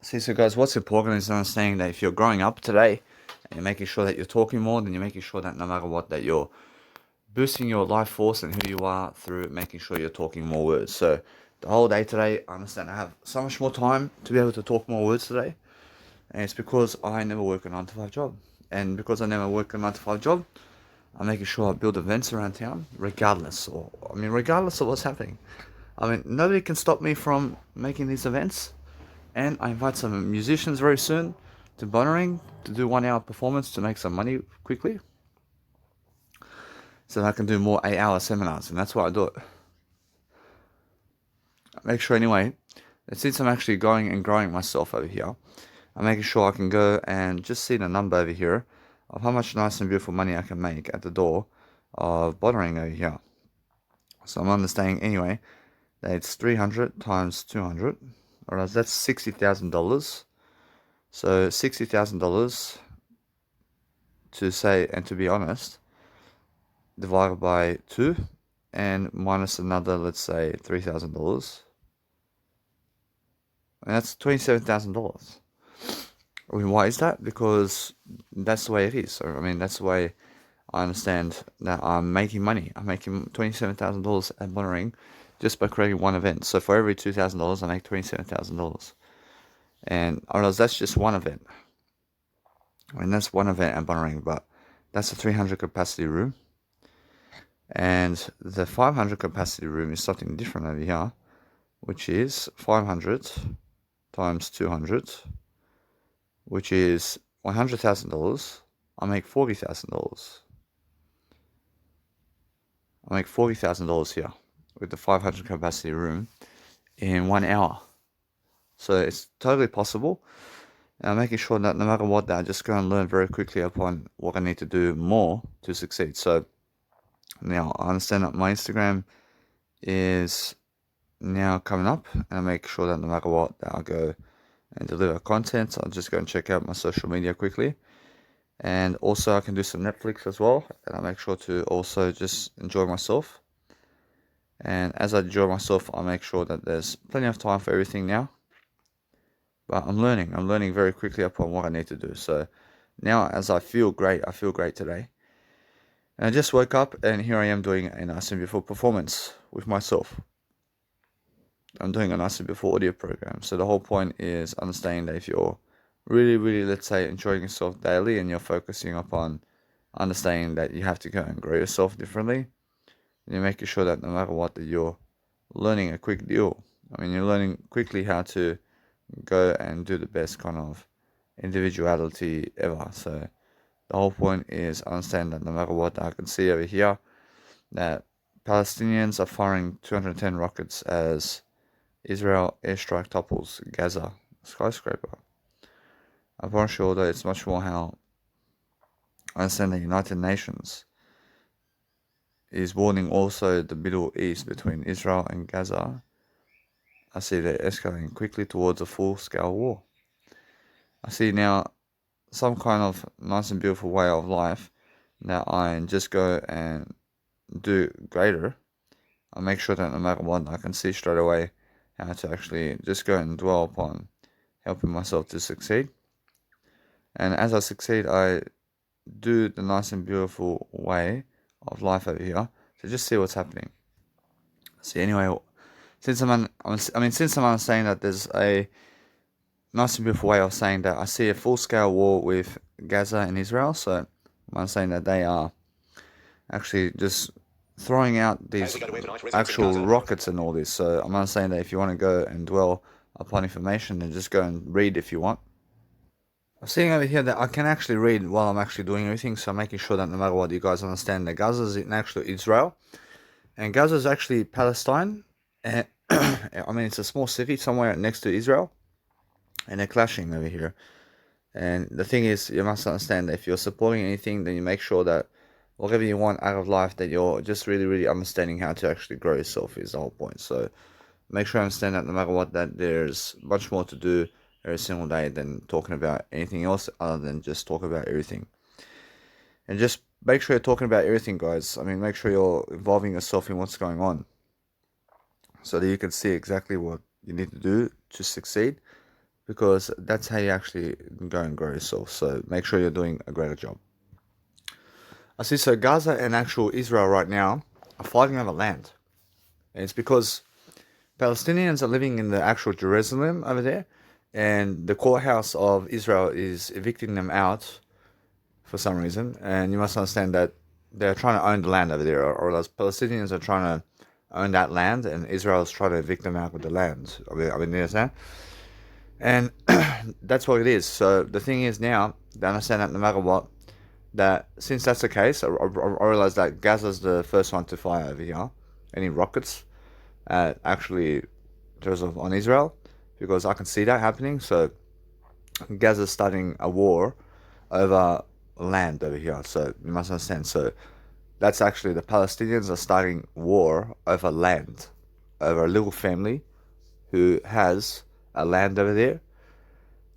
See, so guys, what's important is understanding that if you're growing up today and you're making sure that you're talking more, then you're making sure that no matter what, that you're boosting your life force and who you are through making sure you're talking more words. So the whole day today, I understand I have so much more time to be able to talk more words today. And it's because I never work a 9 to 5 job. And because I never work a 9 to 5 job, I'm making sure I build events around town, regardless of what's happening. I mean, nobody can stop me from making these events. And I invite some musicians very soon to Bonnering to do 1 hour performance to make some money quickly. So that I can do more 8 hour seminars, and that's why I do it. I make sure anyway that since I'm actually going and growing myself over here, I'm making sure I can go and just see the number over here of how much nice and beautiful money I can make at the door of Bonnering over here. So I'm understanding anyway that it's 300 times 200, or else that's $60,000. So $60,000 to say, and to be honest, divided by 2 and minus another, let's say, $3,000. And that's $27,000. I mean, why is that? Because that's the way it is. So, I mean, that's the way I understand that I'm making money. I'm making $27,000 at Bonnering just by creating one event. So for every $2,000, I make $27,000. And I realize that's just one event. I mean, that's one event at Bonnering, but that's a 300 capacity room. And the 500 capacity room is something different over here, which is 500 times 200, which is $100,000. I make $40,000. I make $40,000 here with the 500 capacity room in 1 hour. So it's totally possible. And I'm making sure that no matter what, that I just go and learn very quickly upon what I need to do more to succeed. So now I understand that my Instagram is now coming up, and I make sure that no matter what, that I go and deliver content. So I'll just go and check out my social media quickly. And also I can do some Netflix as well, and I make sure to also just enjoy myself. And as I enjoy myself, I make sure that there's plenty of time for everything now. But I'm learning very quickly upon what I need to do. So now as I feel great today. And I just woke up and here I am doing a nice and beautiful performance with myself. I'm doing a nice and beautiful audio program. So the whole point is understanding that if you're really, let's say, enjoying yourself daily and you're focusing upon understanding that you have to go and grow yourself differently, and you're making sure that no matter what, that you're learning a quick deal. I mean, you're learning quickly how to go and do the best kind of individuality ever. So the whole point is understand that no matter what, I can see over here that Palestinians are firing 210 rockets as Israel airstrike topples Gaza skyscraper. I'm not sure that it's much more how I understand the United Nations is warning also the Middle East between Israel and Gaza. I see they're escalating quickly towards a full-scale war. I see now some kind of nice and beautiful way of life that I just go and do greater. I make sure that no matter what, I can see straight away how to actually just go and dwell upon helping myself to succeed. And as I succeed, I do the nice and beautiful way of life over here to just see what's happening. See, anyway, since I'm saying that there's a nice and beautiful way of saying that I see a full-scale war with Gaza and Israel, so I'm saying that they are actually just throwing out these actual rockets and all this. So I'm not saying that if you want to go and dwell upon information, then just go and read if you want. I'm seeing over here that I can actually read while I'm actually doing everything, so I'm making sure that no matter what, you guys understand that Gaza is actually Israel, and Gaza is actually Palestine. And I mean, it's a small city somewhere next to Israel, and they're clashing over here. And the thing is, you must understand that if you're supporting anything, then you make sure that whatever you want out of life, that you're just really understanding how to actually grow yourself is the whole point. So make sure you understand that no matter what, that there's much more to do every single day than talking about anything else other than just talk about everything. And just make sure you're talking about everything, guys. I mean, make sure you're involving yourself in what's going on so that you can see exactly what you need to do to succeed. because that's how you actually go and grow yourself. So make sure you're doing a greater job. I see. So Gaza and actual Israel right now are fighting over land. And it's because Palestinians are living in the actual Jerusalem over there, and the courthouse of Israel is evicting them out for some reason. And you must understand that they're trying to own the land over there, or those Palestinians are trying to own that land, and Israel is trying to evict them out with the land. I mean, you understand? And that's what it is. So the thing is now, they understand that no matter what, that since that's the case, I realize that Gaza's the first one to fire over here. Any rockets actually on Israel, because I can see that happening. So Gaza's starting a war over land over here. So you must understand. So that's actually the Palestinians are starting war over land, over a little family who has a land over there.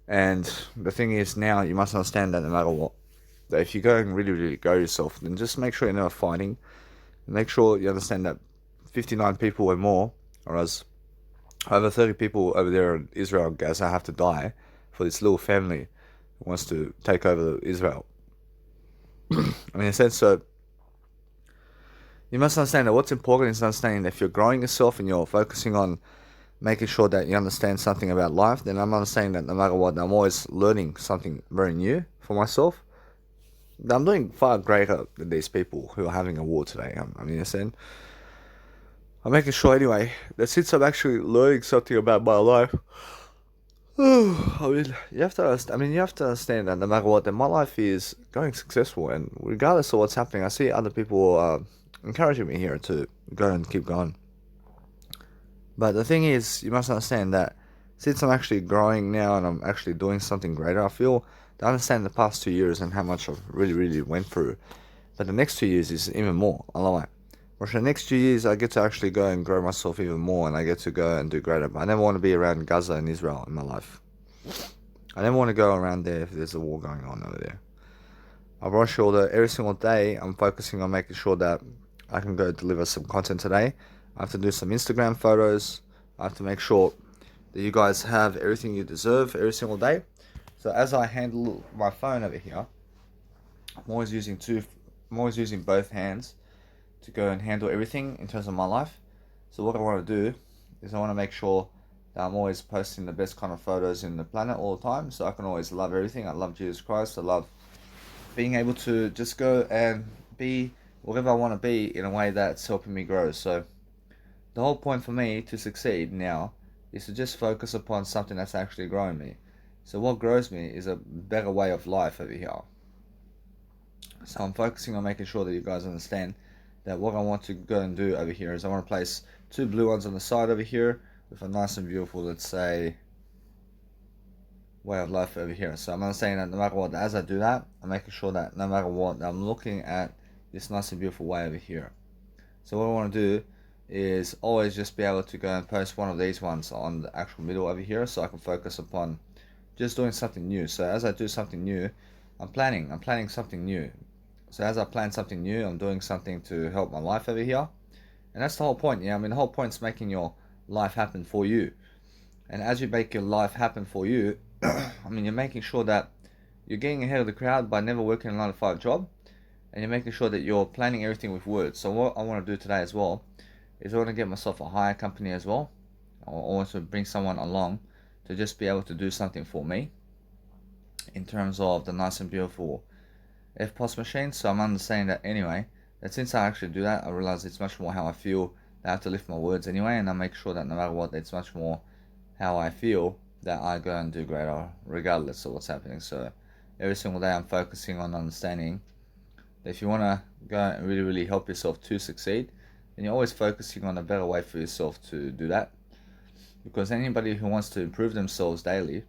And the thing is now, you must understand that no matter what, that if you go and really, really go yourself, then just make sure you're never fighting. Make sure you understand that 59 people or more, or as over 30 people over there in Israel and Gaza have to die for this little family who wants to take over Israel. I mean, in a sense, so you must understand that what's important is understanding that if you're growing yourself and you're focusing on making sure that you understand something about life, then I'm understanding that no matter what, I'm always learning something very new for myself. I'm doing far greater than these people who are having a war today. I mean, I'm making sure anyway that since I'm actually learning something about my life, I mean, you have to understand that no matter what, that my life is going successful, and regardless of what's happening, I see other people encouraging me here to go and keep going. But the thing is, you must understand that since I'm actually growing now and I'm actually doing something greater, I feel to understand the past 2 years and how much I've really, really went through. But the next 2 years is even more. I love it. For the next 2 years, I get to actually go and grow myself even more, and I get to go and do greater. But I never want to be around Gaza and Israel in my life. I never want to go around there if there's a war going on over there. I rush all every single day. I'm focusing on making sure that I can go deliver some content today. I have to do some Instagram photos. I have to make sure that you guys have everything you deserve every single day. So as I handle my phone over here, I'm always using both hands to go and handle everything in terms of my life. So what I want to do is I want to make sure that I'm always posting the best kind of photos in the planet all the time, so I can always love everything. I love Jesus Christ. I love being able to just go and be whatever I want to be in a way that's helping me grow. So the whole point for me to succeed now is to just focus upon something that's actually growing me. So what grows me is a better way of life over here. So I'm focusing on making sure that you guys understand that what I want to go and do over here is I want to place 2 blue ones on the side over here with a nice and beautiful, let's say, way of life over here. So I'm understanding that no matter what, as I do that, I'm making sure that no matter what, I'm looking at this nice and beautiful way over here. So what I want to do is always just be able to go and post one of these ones on the actual middle over here, so I can focus upon just doing something new. So as I do something new, I'm planning something new. So as I plan something new, I'm doing something to help my life over here. And that's the whole point, yeah. I mean, the whole point is making your life happen for you. And as you make your life happen for you, I mean, you're making sure that you're getting ahead of the crowd by never working a 9-to-5 job. And you're making sure that you're planning everything with words. So what I want to do today as well is I want to get myself a hire company as well. I want to bring someone along to just be able to do something for me in terms of the nice and beautiful FPOS machine. So I'm understanding that anyway, that since I actually do that, I realize it's much more how I feel that I have to lift my words anyway, and I make sure that no matter what, it's much more how I feel that I go and do greater regardless of what's happening. So every single day I'm focusing on understanding that if you want to go and really, really help yourself to succeed, then you're always focusing on a better way for yourself to do that. Because anybody who wants to improve themselves daily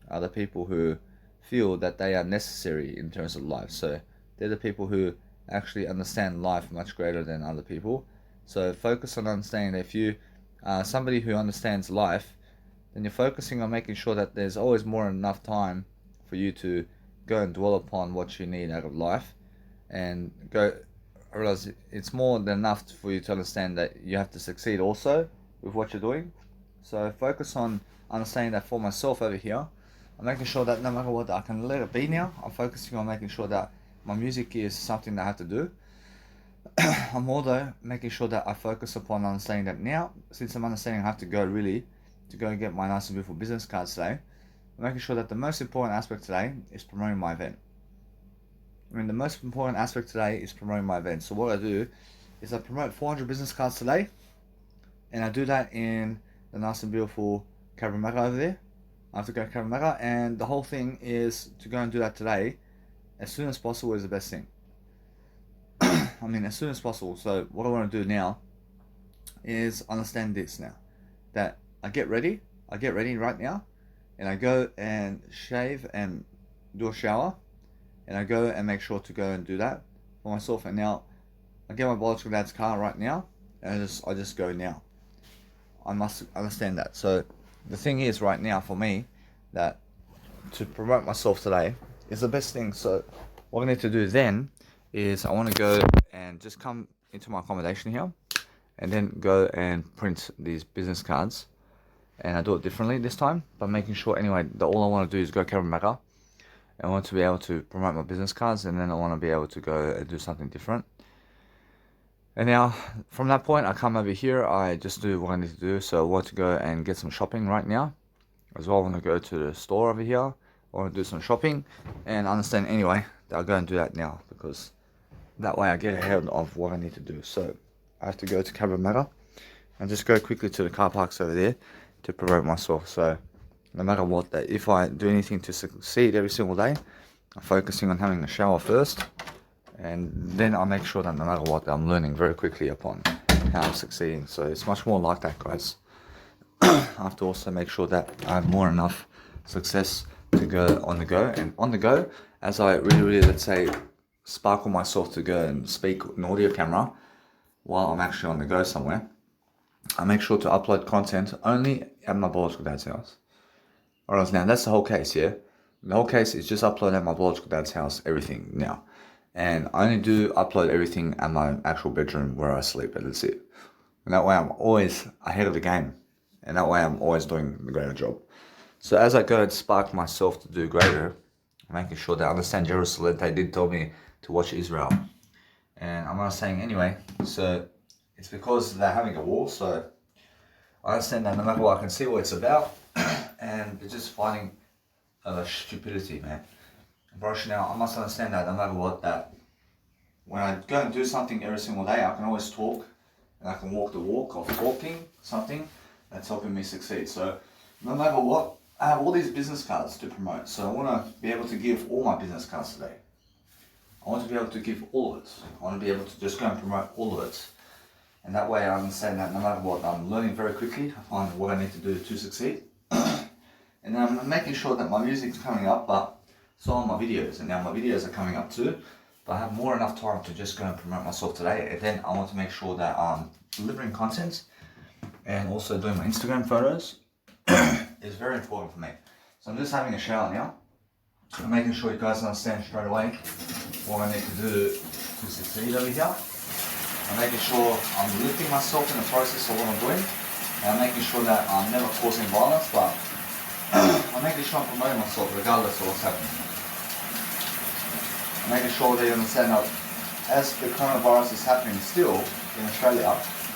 are the people who feel that they are necessary in terms of life. So they're the people who actually understand life much greater than other people. So focus on understanding that if you are somebody who understands life, then you're focusing on making sure that there's always more than enough time for you to go and dwell upon what you need out of life, and go. I realize it's more than enough for you to understand that you have to succeed also with what you're doing. So focus on understanding that for myself over here, I'm making sure that no matter what, I can let it be now. I'm focusing on making sure that my music is something that I have to do. I'm also making sure that I focus upon understanding that now, since I'm understanding I have to go really to go and get my nice and beautiful business cards today, I'm making sure that the most important aspect today is promoting my event. The most important aspect today is promoting my event. So what I do is I promote 400 business cards today, and I do that in the nice and beautiful Cabramatta over there. I have to go to Cabramatta, and the whole thing is to go and do that today as soon as possible is the best thing. As soon as possible. So what I want to do now is understand this now, that I get ready right now, and I go and shave and do a shower, and I go and make sure to go and do that for myself. And now I get my biological dad's car right now, and I just go now. I must understand that. So the thing is right now for me that to promote myself today is the best thing. So what I need to do then is I want to go and just come into my accommodation here and then go and print these business cards. And I do it differently this time, but making sure anyway that all I want to do is go Cabramatta. I want to be able to promote my business cards, and then I want to be able to go and do something different. And now, from that point, I come over here, I just do what I need to do. So I want to go and get some shopping right now. As well, I want to go to the store over here. I want to do some shopping, and understand anyway that I'll go and do that now, because that way I get ahead of what I need to do. So I have to go to Cabramatta and just go quickly to the car parks over there to promote myself. So no matter what, that if I do anything to succeed every single day, I'm focusing on having a shower first, and then I make sure that no matter what, I'm learning very quickly upon how I'm succeeding. So it's much more like that, guys. I have to also make sure that I have more enough success to go on the go, and on the go, as I really, let's say, sparkle myself to go and speak an audio camera while I'm actually on the go somewhere, I make sure to upload content only at my biological dad's house. Alright, now that's the whole case, yeah? The whole case is just upload at my biological dad's house, everything now. And I only do upload everything at my actual bedroom where I sleep, and that's it. And that way I'm always ahead of the game. And that way I'm always doing the greater job. So as I go and spark myself to do greater, I'm making sure that I understand Jerusalem. They did tell me to watch Israel. And I'm not saying anyway, so it's because they're having a war, so I understand that no matter what, I can see what it's about, and they're just fighting stupidity, man. Bro, now I must understand that no matter what, that when I go and do something every single day, I can always talk, and I can walk the walk of talking something that's helping me succeed. So no matter what, I have all these business cards to promote, so I want to be able to give all my business cards today. I want to be able to give all of it. I want to be able to just go and promote all of it. And that way I understand that no matter what, I'm learning very quickly. I find what I need to do to succeed. And I'm making sure that my music's coming up, but so are my videos. And now my videos are coming up too. But I have more enough time to just go and promote myself today. And then I want to make sure that I'm delivering content and also doing my Instagram photos is very important for me. So I'm just having a shower now. I'm making sure you guys understand straight away what I need to do to succeed over here. I'm making sure I'm lifting myself in the process of what I'm doing. And I'm making sure that I'm never causing violence, but I'm making sure I'm promoting myself regardless of what's happening. I'm making sure that you understand that as the coronavirus is happening still in Australia,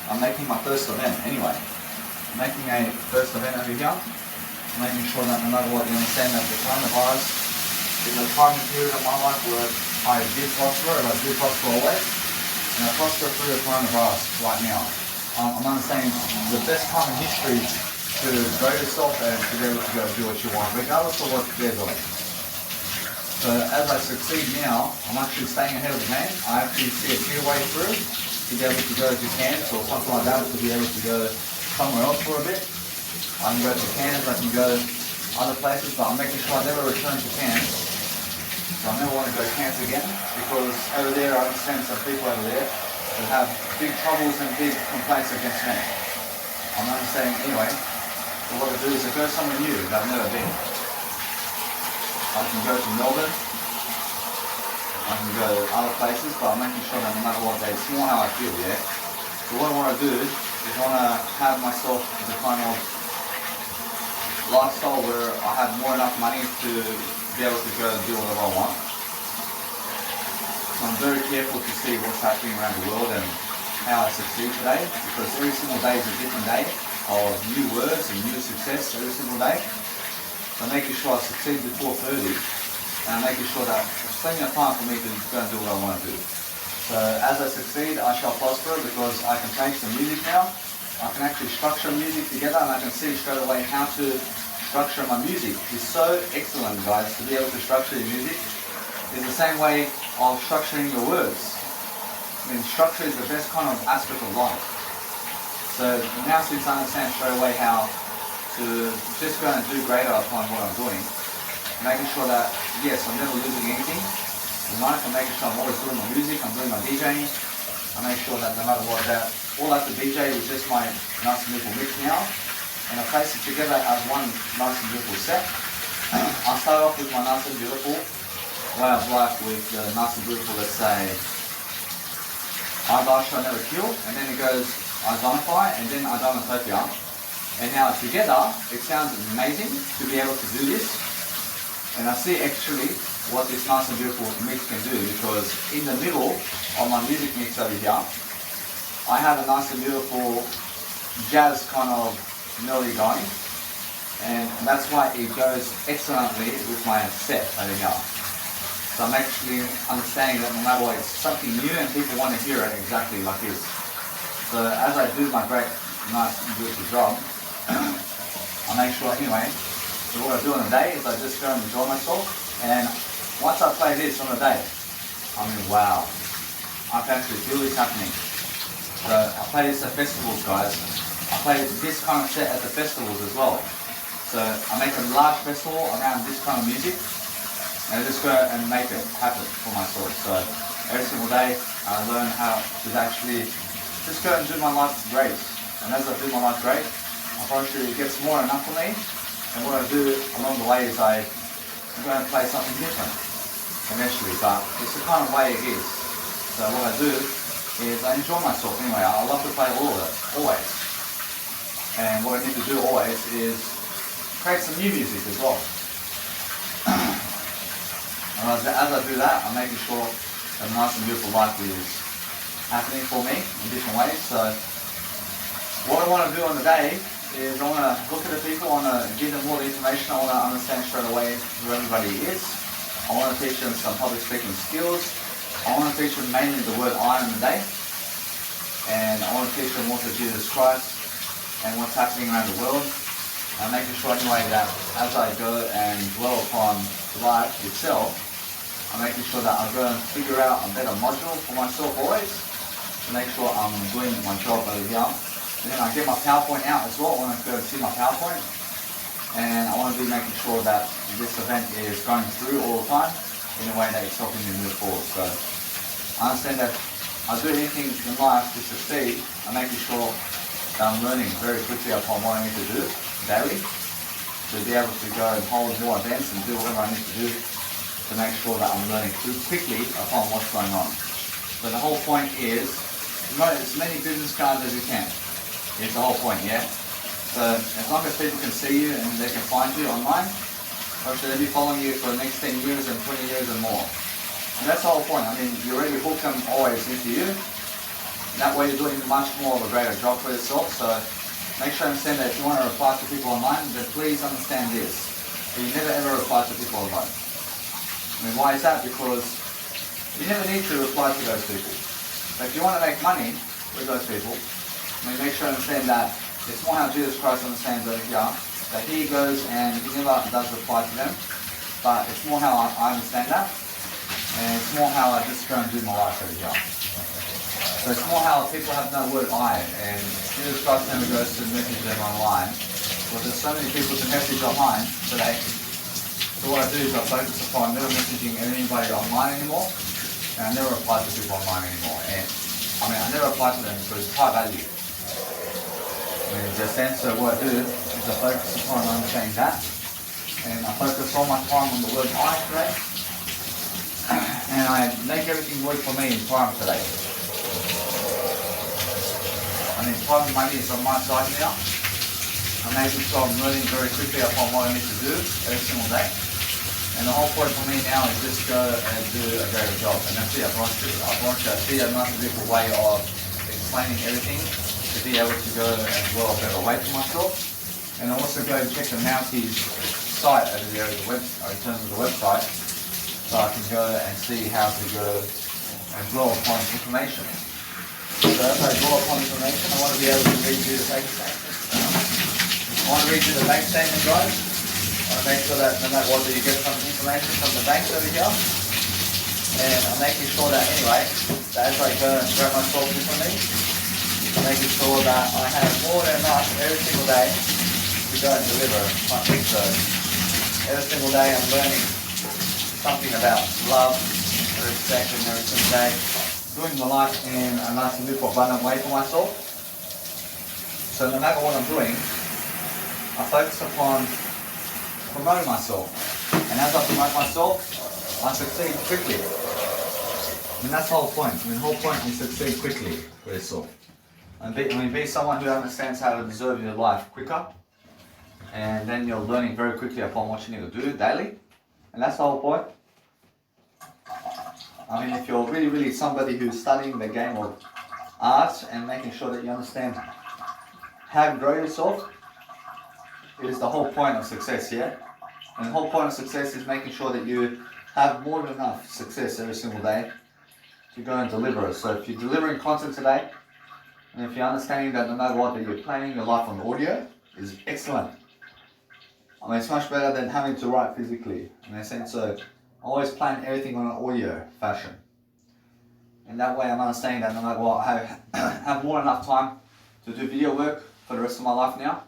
I'm making my first event anyway. I'm making a first event over here. I'm making sure that no matter what, you understand that the coronavirus is a time period of my life where I did prosper, and I do prosper always. And I prosper through the coronavirus right now. I'm understanding the best time in history to grow yourself and to be able to go do what you want, regardless of what they're doing. So as I succeed now, I'm actually staying ahead of the game. I actually see a clear way through to be able to go to Cairns or something like that, to be able to go somewhere else for a bit. I can go to Cairns, I can go other places, but I'm making sure I never return to Cairns. So I never want to go to Cairns again, because over there I understand some people over there that have big troubles and big complaints against me. I'm understanding anyway, so what I do is I go somewhere new that I've never been. I can go to Melbourne, I can go to other places, but I'm making sure that no matter what, it's more how I feel, yeah? So what I want to do is I want to have myself the kind of lifestyle where I have more enough money to be able to go and do whatever I want. So I'm very careful to see what's happening around the world and how I succeed today, because every single day is a different day of new words and new success every single day. So I'm making sure I succeed before 30, and I'm making sure that there's plenty of time for me to go and do what I want to do. So as I succeed, I shall prosper, because I can change the music now. I can actually structure music together, and I can see straight away how to structure my music. It's so excellent, guys, to be able to structure your music. It's the same way of structuring your words. I mean, structure is the best kind of aspect of life. So now, since I understand straight away how to just go and do greater upon what I'm doing, making sure that, yes, I'm never losing anything in life. I'm making sure I'm always doing my music, I'm doing my DJing. I make sure that no matter what, that all I have to DJ is just my nice and beautiful mix now, and I place it together as one nice and beautiful set. I start off with my nice and beautiful way of life with the nice and beautiful, let's say, I thou shall never kill, and then it goes Isonify, and then Idonotopia. And now together, it sounds amazing to be able to do this. And I see actually what this nice and beautiful mix can do, because in the middle of my music mix over here, I have a nice and beautiful jazz kind of melody going, and that's why it goes excellently with my set over here. So I'm actually understanding that no matter what, it's something new and people want to hear it exactly like this. So as I do my great, nice and beautiful job, I make sure anyway, so what I do on the day is I just go and enjoy myself, and once I play this on the day, I mean, wow, I can actually feel this happening. So I play this at festivals, guys. I play this kind of set at the festivals as well. So I make a large festival around this kind of music, and I just go and make it happen for myself. So every single day I learn how to actually just go and do my life great. And as I do my life great, I promise you it gets more enough for me. And what I do along the way is I go and play something different eventually, but it's the kind of way it is. So what I do is I enjoy myself anyway. I love to play all of it, always. And what I need to do always is create some new music as well. And as I do that, I'm making sure a nice and beautiful life is happening for me in different ways. So what I want to do on the day is I want to look at the people, I want to give them all the information, I want to understand straight away who everybody is. I want to teach them some public speaking skills. I want to teach them mainly the word I on the day. And I want to teach them also Jesus Christ and what's happening around the world. I'm making sure anyway that as I go and dwell upon life itself, I'm making sure that I go and figure out a better module for myself always to make sure I'm doing my job over here. And then I get my PowerPoint out as well. I want to go see my PowerPoint, and I want to be making sure that this event is going through all the time in a way that it's helping me move forward. So I understand that I do anything in life to succeed. I'm making sure that I'm learning very quickly upon what I need to do daily to be able to go and hold more events and do whatever I need to do to make sure that I'm learning quickly upon what's going on. So the whole point is promote as many business cards as you can. It's the whole point, yeah? So as long as people can see you and they can find you online, hopefully they'll be following you for the next 10 years and 20 years and more. And that's the whole point. I mean, you already hook them always into you. That way you're doing much more of a greater job for yourself. So make sure you understand that if you want to reply to people online, then please understand this. You never ever reply to people online. I mean, why is that? Because you never need to reply to those people. But if you want to make money with those people, I mean, make sure you understand that it's more how Jesus Christ understands over here, that he goes and he never does reply to them, but it's more how I understand that, and it's more how I just go and do my life over here. So it's more how people have no word I, and Jesus Christ never goes to message them online, because there's so many people to message online today. So what I do is I focus upon never messaging anybody online anymore, and I never reply to people online anymore. And I mean, I never reply to them because it's high value. I mean, in the sense of what I do is I focus upon understanding that, and I focus all my time on the word I today, and I make everything work for me in time today. I mean, time and money is on my side now. I'm making sure I'm learning very quickly upon what I need to do every single day. And the whole point for me now is just go and do a great job. And that's it, I brought you a see a nice beautiful way of explaining everything to be able to go and well a better way for myself. And I'll also go and check the Mounties site over there in terms of the website, so I can go and see how to go and draw upon information. So as I draw upon information, I want to be able to read you the bank statement. I want to read you the bank statement, guys. I want to make sure that no matter what, you get some information from the banks over here. And I'm making sure that anyway, that as I go and grab myself differently, I'm making sure that I have more than enough every single day to go and deliver my things. So every single day I'm learning something about love, respect, and every single day doing my life in a nice and beautiful abundant way for myself. So no matter what I'm doing, I focus upon promoting myself. And as I promote myself, I succeed quickly. I mean, that's the whole point. The whole point is succeed quickly for yourself. And be someone who understands how to deserve your life quicker. And then you're learning very quickly upon what you need to do daily. And that's the whole point. I mean, if you're really somebody who's studying the game of art and making sure that you understand how to grow yourself, it is the whole point of success, yeah? And the whole point of success is making sure that you have more than enough success every single day to go and deliver it. So if you're delivering content today, and if you're understanding that no matter what, that you're planning your life on audio, is excellent. I mean, it's much better than having to write physically. In a sense, so I always plan everything on an audio fashion. And that way I'm understanding that no matter what, I have more than enough time to do video work for the rest of my life now.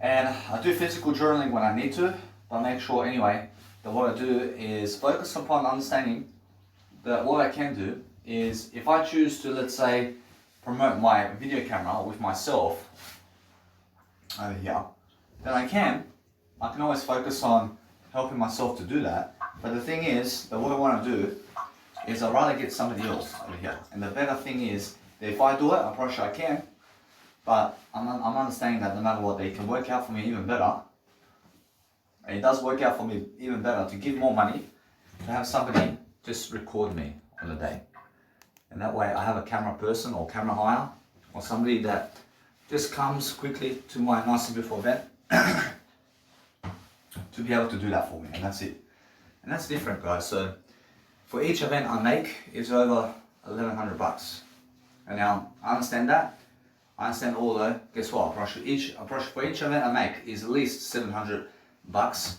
And I do physical journaling when I need to, but I make sure anyway that what I do is focus upon understanding that what I can do is if I choose to, let's say, promote my video camera with myself over here, then I can always focus on helping myself to do that. But the thing is that what I want to do is I'd rather get somebody else over here. And the better thing is that if I do it, I'm pretty sure I can. But I'm understanding that no matter what, they can work out for me even better. And it does work out for me even better to give more money to have somebody just record me on the day. And that way I have a camera person or camera hire or somebody that just comes quickly to my nice and beautiful event to be able to do that for me, and that's it. And that's different, guys. So for each event I make, it's over $1,100. And now I understand that. I understand, although, guess what? For each event I make is at least $700. And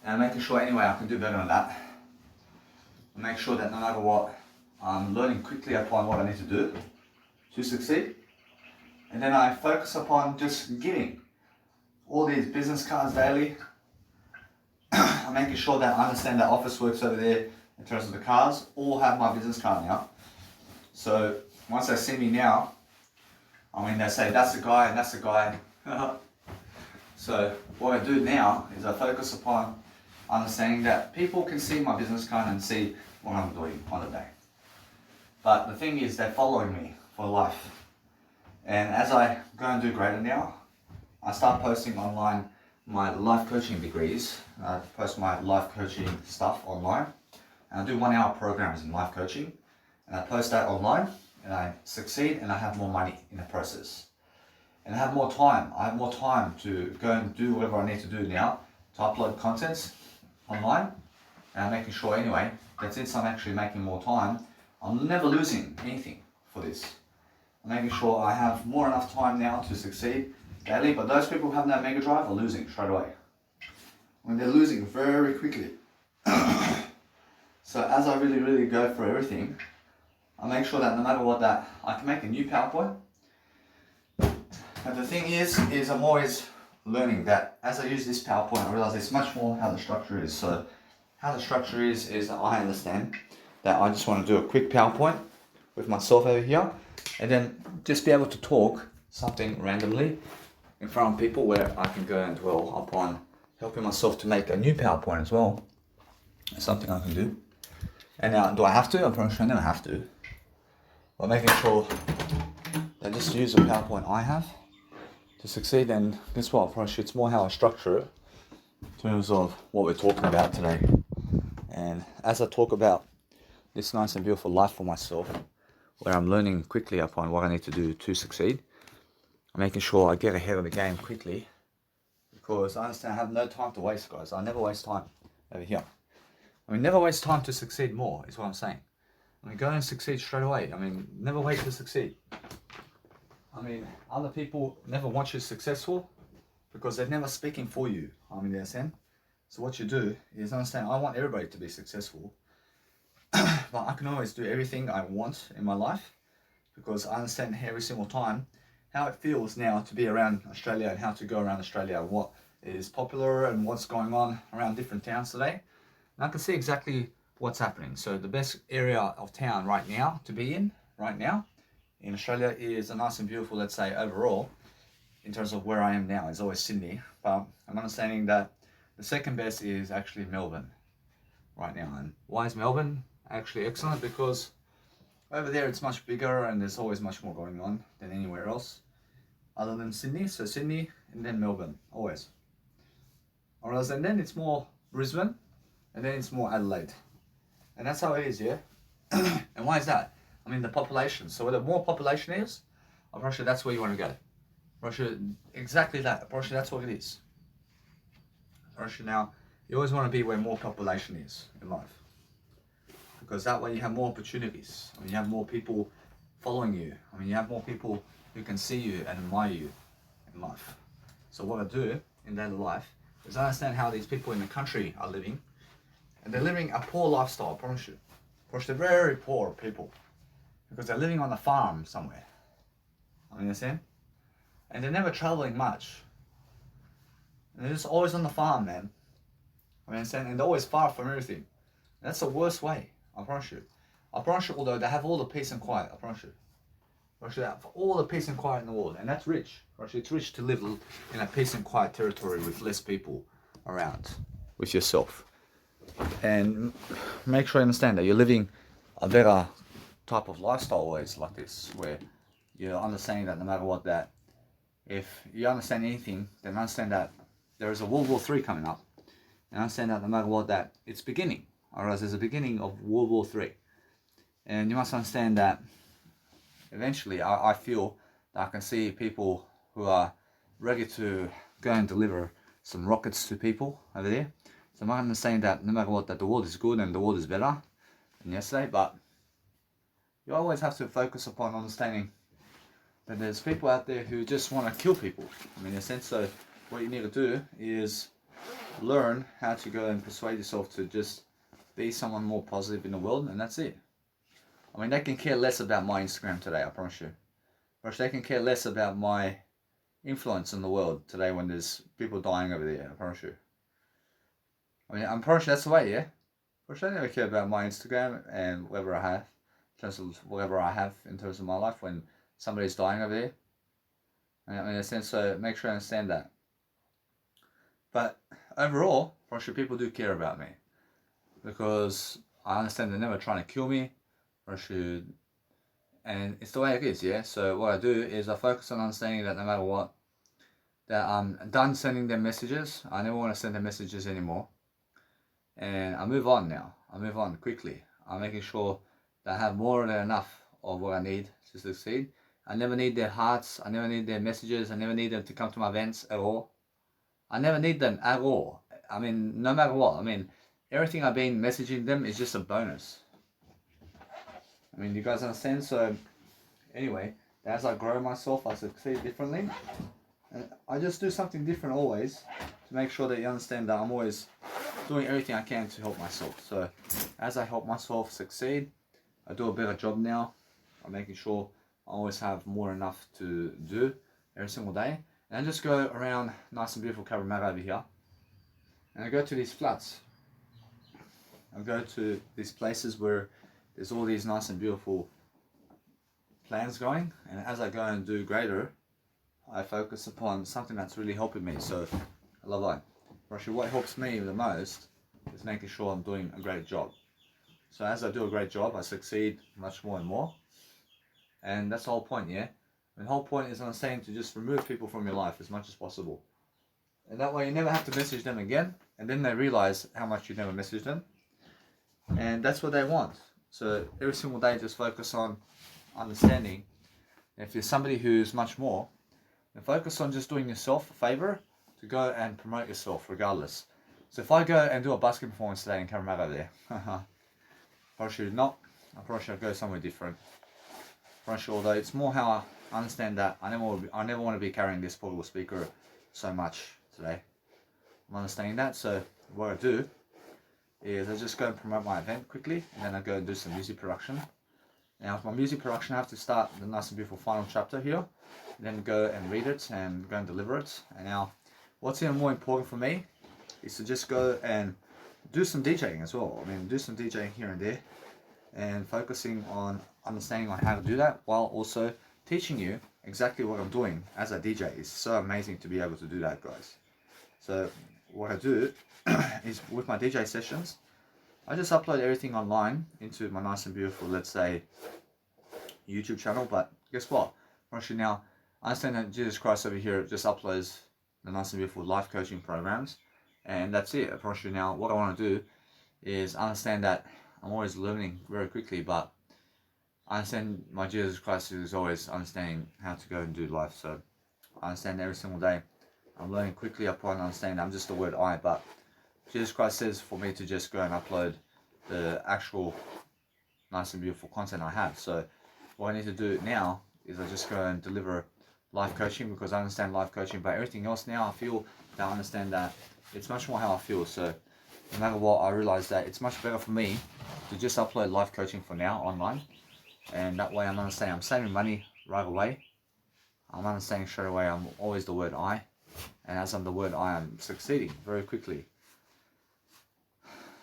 I'm making sure anyway I can do better than that. I make sure that no matter what, I'm learning quickly upon what I need to do to succeed. And then I focus upon just giving all these business cards daily. I'm making sure that I understand that Officeworks over there in terms of the cards all have my business card now. So once they see me now, I mean, they say that's the guy and that's the guy. So what I do now is I focus upon understanding that people can see my business card and see what I'm doing on the day. But the thing is, they're following me for life. And as I go and do greater now, I start posting online my life coaching degrees. I post my life coaching stuff online. And I do 1 hour programs in life coaching. And I post that online and I succeed and I have more money in the process. And I have more time. I have more time to go and do whatever I need to do now to upload contents online. And I'm making sure anyway that since I'm actually making more time, I'm never losing anything for this. I'm making sure I have more enough time now to succeed daily, but those people who have no mega drive are losing straight away. When they're losing very quickly. So as I really go for everything, I make sure that no matter what, that I can make a new PowerPoint. But the thing is I'm always learning that as I use this PowerPoint, I realize it's much more how the structure is. So how the structure is that I understand that I just want to do a quick PowerPoint with myself over here and then just be able to talk something randomly in front of people where I can go and dwell upon helping myself to make a new PowerPoint as well. It's something I can do. And now, do I have to? I'm pretty sure I never have to. But making sure that I just use the PowerPoint I have to succeed, then guess what? It's more how I structure it in terms of what we're talking about today. And as I talk about this nice and beautiful life for myself, where I'm learning quickly upon what I need to do to succeed, I'm making sure I get ahead of the game quickly, because I understand I have no time to waste, guys. I never waste time over here. I mean, never waste time to succeed more, is what I'm saying. I mean, go and succeed straight away. I mean, never wait to succeed. I mean, other people never want you successful because they're never speaking for you. I mean, they're saying. So what you do is understand, I want everybody to be successful, but I can always do everything I want in my life, because I understand every single time how it feels now to be around Australia and how to go around Australia, what is popular and what's going on around different towns today. And I can see exactly what's happening. So the best area of town right now to be in, right now, in Australia is a nice and beautiful, let's say overall, in terms of where I am now, is always Sydney. But I'm understanding that the second best is actually Melbourne right now. And why is Melbourne actually excellent? Because over there it's much bigger and there's always much more going on than anywhere else other than Sydney. So Sydney and then Melbourne, always. Whereas and then it's more Brisbane and then it's more Adelaide. And that's how it is, yeah? And why is that? I mean, the population. So where the more population is, I'm pretty sure that's where you want to go. I'm pretty sure exactly that. I'm pretty sure that's what it is. I'm pretty sure now, you always want to be where more population is in life. Because that way you have more opportunities. I mean, you have more people following you. I mean, you have more people who can see you and admire you in life. So what I do in daily life is I understand how these people in the country are living. And they're living a poor lifestyle, I promise you. Of course, they're very poor people. Because they're living on a farm somewhere. I mean, understand? And they're never traveling much. And they're just always on the farm, man. I mean, understand? And they're always far from everything. And that's the worst way, I promise you. I promise you, although they have all the peace and quiet, I promise you. I promise you they have all the peace and quiet in the world. And that's rich. I promise you, it's rich to live in a peace and quiet territory with less people around. With yourself. And make sure you understand that you're living a better type of lifestyle always like this, where you're understanding that no matter what, that if you understand anything, then understand that there is a World War III coming up, and understand that no matter what, that it's beginning, or else there's a beginning of World War III. And you must understand that eventually I feel that I can see people who are ready to go and deliver some rockets to people over there. So I'm understanding that no matter what, that the world is good and the world is better than yesterday, but you always have to focus upon understanding that there's people out there who just want to kill people. I mean, in a sense, so what you need to do is learn how to go and persuade yourself to just be someone more positive in the world, and that's it. I mean, they can care less about my Instagram today, I promise you. But they can care less about my influence in the world today when there's people dying over there, I promise you. I mean, I'm pretty sure that's the way, yeah? But I never care about my Instagram and whatever I have, in terms of whatever I have in terms of my life when somebody's dying over there. I mean, in a sense, so make sure I understand that. But overall, pretty sure people do care about me. Because I understand they're never trying to kill me, and it's the way it is, yeah? So what I do is I focus on understanding that no matter what, that I'm done sending them messages. I never want to send them messages anymore. And I move on now. I move on quickly. I'm making sure that I have more than enough of what I need to succeed. I never need their hearts. I never need their messages. I never need them to come to my events at all. I never need them at all. I mean, no matter what. I mean, everything I've been messaging them is just a bonus. I mean, you guys understand? So, anyway, as I grow myself, I succeed differently. And I just do something different always to make sure that you understand that I'm always doing everything I can to help myself. So as I help myself succeed, I do a better job now. I'm making sure I always have more than enough to do every single day. And I just go around nice and beautiful Cabramatta over here. And I go to these flats. I go to these places where there's all these nice and beautiful plans going. And as I go and do greater, I focus upon something that's really helping me. So I love that. Actually, what helps me the most is making sure I'm doing a great job. So as I do a great job, I succeed much more and more. And that's the whole point, yeah? And the whole point is understanding to just remove people from your life as much as possible. And that way you never have to message them again. And then they realize how much you never messaged them. And that's what they want. So every single day just focus on understanding. If you're somebody who's much more, then focus on just doing yourself a favor to go and promote yourself regardless. So if I go and do a busking performance today in Cabramatta there, probably should not. I probably should go somewhere different. Probably should, although it's more how I understand that I never want to be carrying this portable speaker so much today. I'm understanding that. So what I do is I just go and promote my event quickly, and then I go and do some music production. Now with my music production, I have to start the nice and beautiful final chapter here, then go and read it and go and deliver it. And now what's even more important for me is to just go and do some DJing as well. I mean, do some DJing here and there, and focusing on understanding on how to do that while also teaching you exactly what I'm doing as a DJ. Is so amazing to be able to do that, guys. So what I do is with my DJ sessions, I just upload everything online into my nice and beautiful, let's say, YouTube channel. But guess what? Actually now, I understand that Jesus Christ over here just uploads the nice and beautiful life coaching programs. And that's it. Actually now, what I want to do is understand that I'm always learning very quickly, but I understand my Jesus Christ is always understanding how to go and do life. So I understand every single day I'm learning quickly upon understanding I'm just the word I, but Jesus Christ says for me to just go and upload the actual nice and beautiful content I have. So what I need to do now is I just go and deliver life coaching, because I understand life coaching, but everything else now I feel that I understand that it's much more how I feel. So no matter what, I realize that it's much better for me to just upload life coaching for now online, and that way I'm understanding I'm saving money right away. I'm understanding straight away I'm always the word I, and as I'm the word I, I'm succeeding very quickly.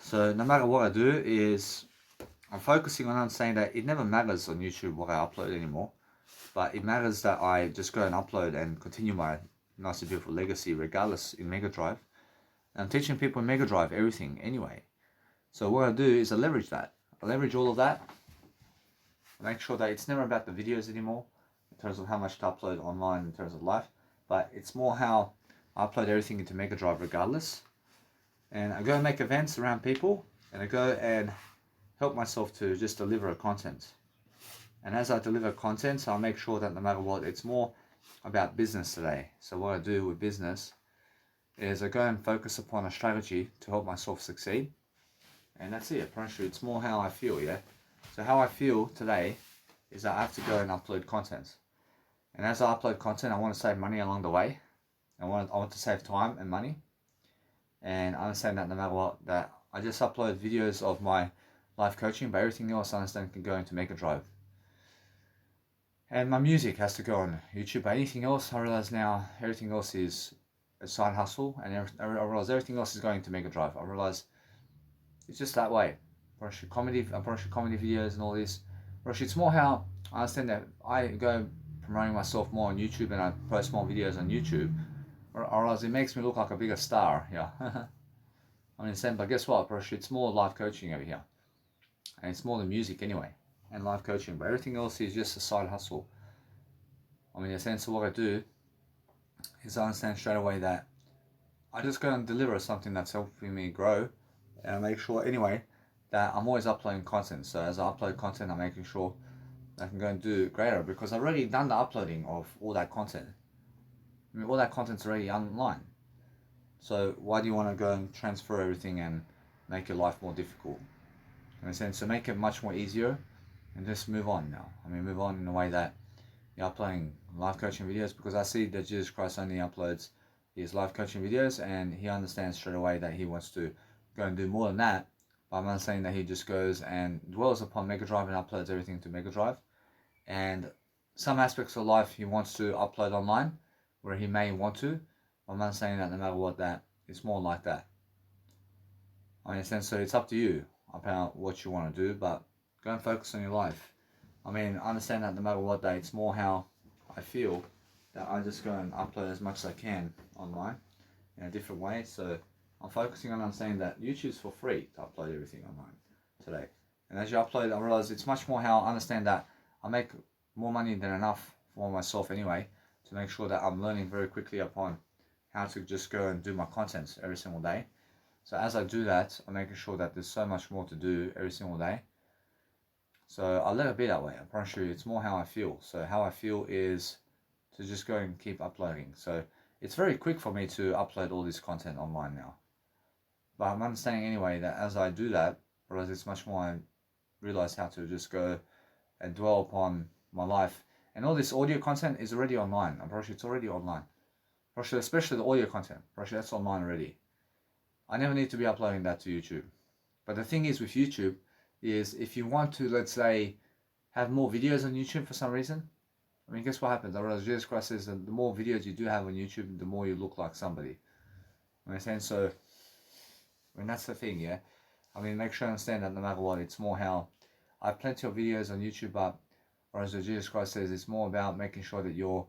So no matter what I do is I'm focusing on understanding that it never matters on YouTube what I upload anymore, but it matters that I just go and upload and continue my nice and beautiful legacy regardless in Mega Drive. And I'm teaching people in Mega Drive everything anyway. So what I do is I leverage that. I leverage all of that. I make sure that it's never about the videos anymore in terms of how much to upload online in terms of life, but it's more how I upload everything into Mega Drive regardless. And I go and make events around people, and I go and help myself to just deliver content. And as I deliver content, I'll make sure that no matter what, it's more about business today. So what I do with business is I go and focus upon a strategy to help myself succeed. And that's it. Apparently it's more how I feel, yeah? So how I feel today is that I have to go and upload content. And as I upload content, I want to save money along the way. I want to save time and money. And I understand that no matter what, that I just upload videos of my life coaching, but everything else I understand can go into Mega Drive. And my music has to go on YouTube, but anything else, I realize now, everything else is a side hustle, and I realize everything else is going to Mega Drive. I realize it's just that way. I shoot comedy videos and all this. It's more how I understand that I go promoting myself more on YouTube and I post more videos on YouTube, or else it makes me look like a bigger star, yeah. I understand, but guess what, it's more life coaching over here. And it's more the music anyway, and life coaching, but everything else is just a side hustle. I mean, in a sense of what I do is I understand straight away that I just go and deliver something that's helping me grow, and I make sure anyway that I'm always uploading content. So as I upload content, I'm making sure I can go and do greater, because I've already done the uploading of all that content. I mean, all that content's already online. So why do you want to go and transfer everything and make your life more difficult? In a sense, to make it much more easier and just move on now. I mean, move on in a way that you're uploading life coaching videos, because I see that Jesus Christ only uploads his life coaching videos, and he understands straight away that he wants to go and do more than that. But I'm not saying that he just goes and dwells upon Mega Drive and uploads everything to Mega Drive. And some aspects of life he wants to upload online, where he may want to. I'm not saying that no matter what, that it's more like that. I mean, in a sense, so it's up to you about what you want to do, but go and focus on your life. I mean, I understand that no matter what, that it's more how I feel, that I just go and upload as much as I can online in a different way. So I'm focusing on understanding that YouTube's for free to upload everything online today. And as you upload, I realize it's much more how I understand that I make more money than enough for myself anyway, to make sure that I'm learning very quickly upon how to just go and do my content every single day. So as I do that, I'm making sure that there's so much more to do every single day. So I'll let it be that way. I promise you, it's more how I feel. So how I feel is to just go and keep uploading. So it's very quick for me to upload all this content online now. But I'm understanding anyway that as I do that, whereas it's much more I realize how to just go and dwell upon my life. And all this audio content is already online. I'm pretty sure it's already online. Pretty sure, especially the audio content. Pretty sure that's online already. I never need to be uploading that to YouTube. But the thing is with YouTube is if you want to, let's say, have more videos on YouTube for some reason, I mean, guess what happens? I realize Jesus Christ says that the more videos you do have on YouTube, the more you look like somebody. You know what I'm saying? So, I mean, that's the thing, yeah? I mean, make sure you understand that no matter what, it's more how I have plenty of videos on YouTube, but whereas Jesus Christ says it's more about making sure that you're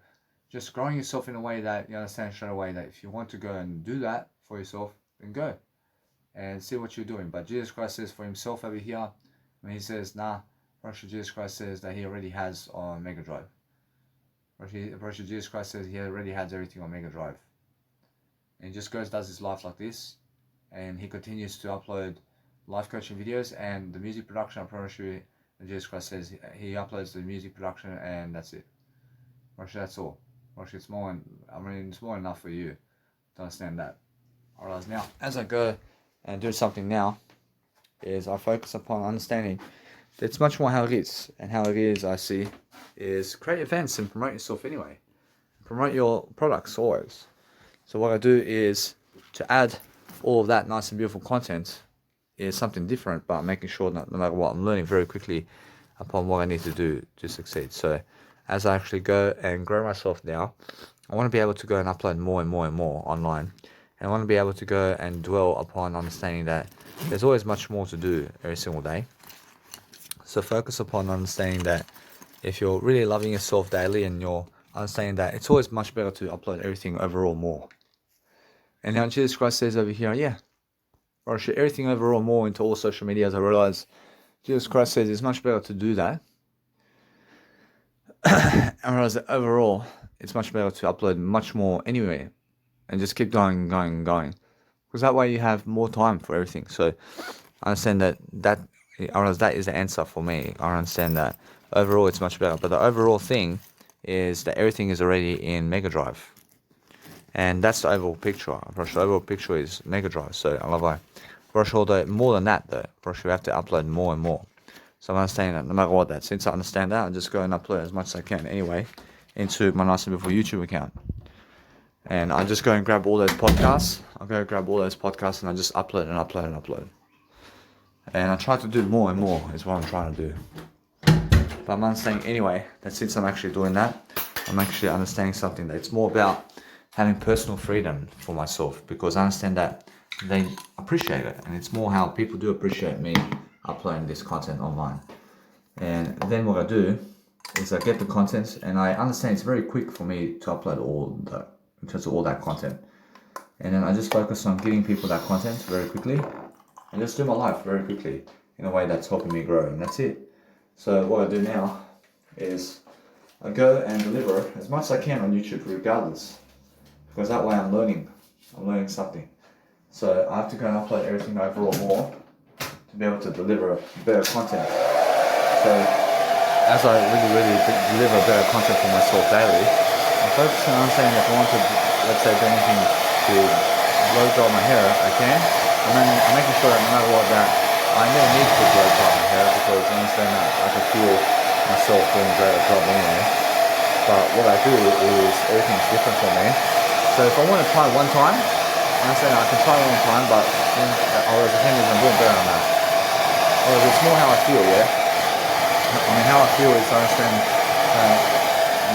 just growing yourself in a way that you understand straight away that if you want to go and do that for yourself, then go and see what you're doing. But Jesus Christ says for himself over here, when he says, nah, Russia Jesus Christ says that he already has on Mega Drive. Russia Jesus Christ says he already has everything on Mega Drive. And he just goes, does his life like this, and he continues to upload life coaching videos and the music production. I promise you, Jesus Christ says he uploads the music production and that's it. Russia, that's all. Russia, it's more, I mean, it's more enough for you to understand that. Alright, now, as I go and do something now, is I focus upon understanding that it's much more how it is. And how it is, I see, is create events and promote yourself anyway. Promote your products always. So what I do is to add all of that nice and beautiful content is something different, but I'm making sure that no matter what, I'm learning very quickly upon what I need to do to succeed. So as I actually go and grow myself now, I want to be able to go and upload more and more and more online. And I want to be able to go and dwell upon understanding that there's always much more to do every single day. So focus upon understanding that if you're really loving yourself daily and you're understanding that it's always much better to upload everything overall more. And now Jesus Christ says over here, yeah, or share everything overall more into all social media. As I realize Jesus Christ says it's much better to do that. I realize that overall it's much better to upload much more anyway and just keep going and going and going, because that way you have more time for everything. So I understand that I realize that is the answer for me. I understand that overall it's much better, but the overall thing is that everything is already in Mega Drive. And that's the overall picture. The overall picture is Mega Drive. So I love it. Although more than that though, we have to upload more and more. So I'm understanding that no matter what, that since I understand that, I'll just go and upload as much as I can anyway into my nice and beautiful YouTube account. And I just go and grab all those podcasts. I'll go grab all those podcasts and I just upload and upload and upload. And I try to do more and more is what I'm trying to do. But I'm understanding anyway that since I'm actually doing that, I'm actually understanding something that it's more about having personal freedom for myself, because I understand that they appreciate it, and it's more how people do appreciate me uploading this content online. And then what I do is I get the content, and I understand it's very quick for me to upload in terms of all that content. And then I just focus on giving people that content very quickly, and just do my life very quickly in a way that's helping me grow, and that's it. So what I do now is I go and deliver as much as I can on YouTube regardless, because that way I'm learning something. So I have to go and upload everything overall more to be able to deliver better content. So as I really deliver better content for myself daily, I'm focusing on saying if I want to, let's say, do anything to blow dry my hair, I can. And then I'm making sure that no matter what, that I never need to blow dry my hair, because I understand that I can feel myself doing a better job anyway. But what I do is everything's different for me. So if I want to try one time, I understand that I can try one time, but then the thing is I'm doing better on that. Whereas it's more how I feel, yeah? I mean, how I feel is I understand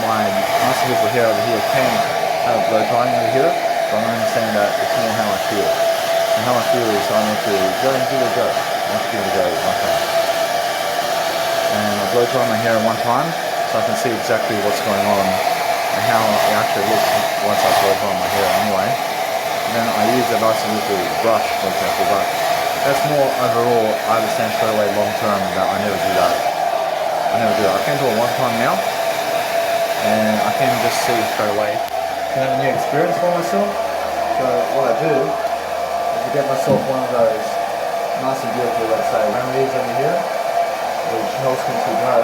my nice people here over here can have a blow drying over here, but I understand that it's more how I feel. And how I feel is I want to go and give it a go. I want to give it a go one time. And I blow dry my hair one time, so I can see exactly what's going on and how it actually looks once I blow dry my hair anyway. And then I use a nice little brush, for example, but that's more overall. I understand straight away long term that I never do that. I can do it one time now, and I can just see straight away. I can have a new experience for myself. So what I do is to get myself one of those nice and beautiful, let's say, remedies over here, which helps me to grow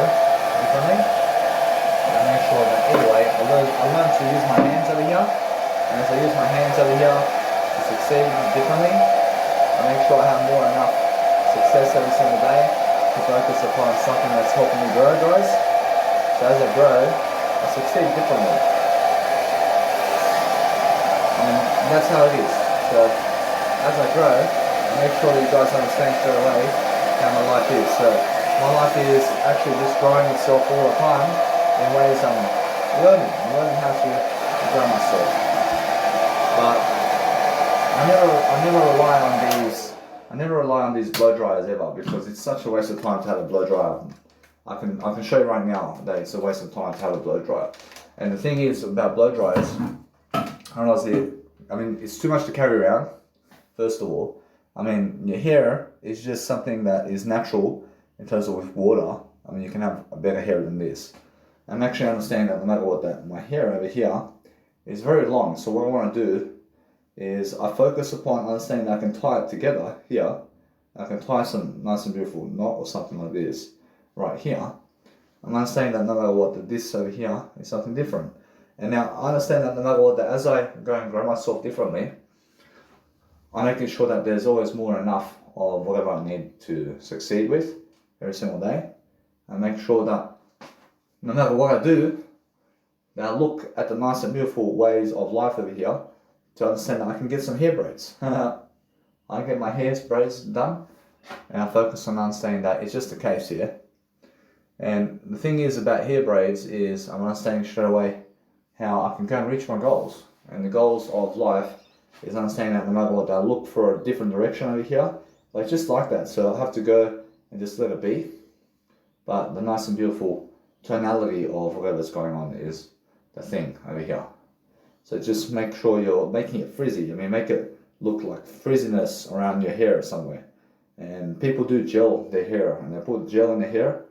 differently. And make sure that anyway, I learn to use my hands over here, and as I use my hands over here to succeed differently, I make sure I have more than enough success every single day to focus upon something that's helping me grow, guys. So as I grow, I succeed differently. And that's how it is. So as I grow, I make sure that you guys understand straight away how my life is. So my life is actually just growing itself all the time in ways I'm learning. I'm learning how to grow myself. But I never rely on these blow dryers ever, because it's such a waste of time to have a blow dryer. I can show you right now that it's a waste of time to have a blow dryer. And the thing is about blow dryers, it's too much to carry around, first of all. I mean, your hair is just something that is natural in terms of with water. I mean, you can have a better hair than this. I'm actually understanding that no matter what, that my hair over here is very long. So what I want to do is I focus upon understanding that I can tie it together here. I can tie some nice and beautiful knot or something like this right here. I'm understanding that no matter what, that this over here is something different. And now I understand that no matter what, that as I go and grow myself differently, I'm making sure that there's always more than enough of whatever I need to succeed with every single day. And make sure that no matter what I do, that I look at the nice and beautiful ways of life over here to understand that I can get some hair braids. I get my hair braids done, and I focus on understanding that it's just a case here. And the thing is about hair braids is I'm understanding straight away how I can go and reach my goals. And the goals of life is understanding that no matter what, I look for a different direction over here, like just like that. So I have to go and just let it be. But the nice and beautiful tonality of whatever's going on is the thing over here. So just make sure you're making it frizzy. I mean, make it look like frizziness around your hair somewhere. And people do gel their hair, and they put gel in their hair,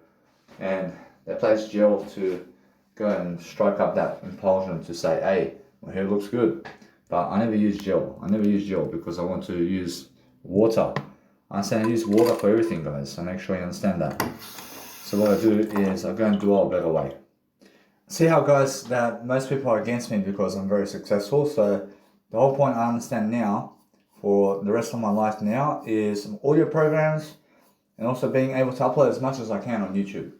and they place gel to go and strike up that impulsion to say, hey, my hair looks good. But I never use gel. I never use gel because I want to use water. I use water for everything, guys. So make sure you understand that. So what I do is I go and do it a better way. See how, guys, that most people are against me because I'm very successful. So the whole point I understand now for the rest of my life now is audio programs and also being able to upload as much as I can on YouTube.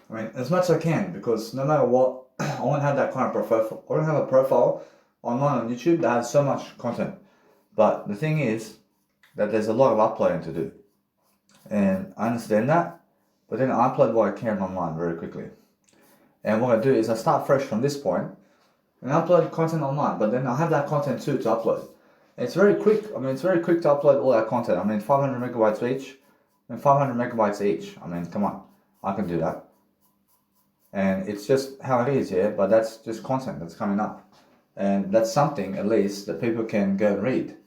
I mean, as much as I can, because no matter what, I won't have that kind of profile. I don't have a profile online on YouTube that has so much content. But the thing is that there's a lot of uploading to do. And I understand that, but then I upload what I can online very quickly. And what I do is I start fresh from this point and I upload content online, but then I have that content too to upload. And it's very quick. I mean, it's very quick to upload all that content. I mean, 500 megabytes each and 500 megabytes each. I mean, come on, I can do that. And it's just how it is, yeah, but that's just content that's coming up. And that's something, at least, that people can go and read.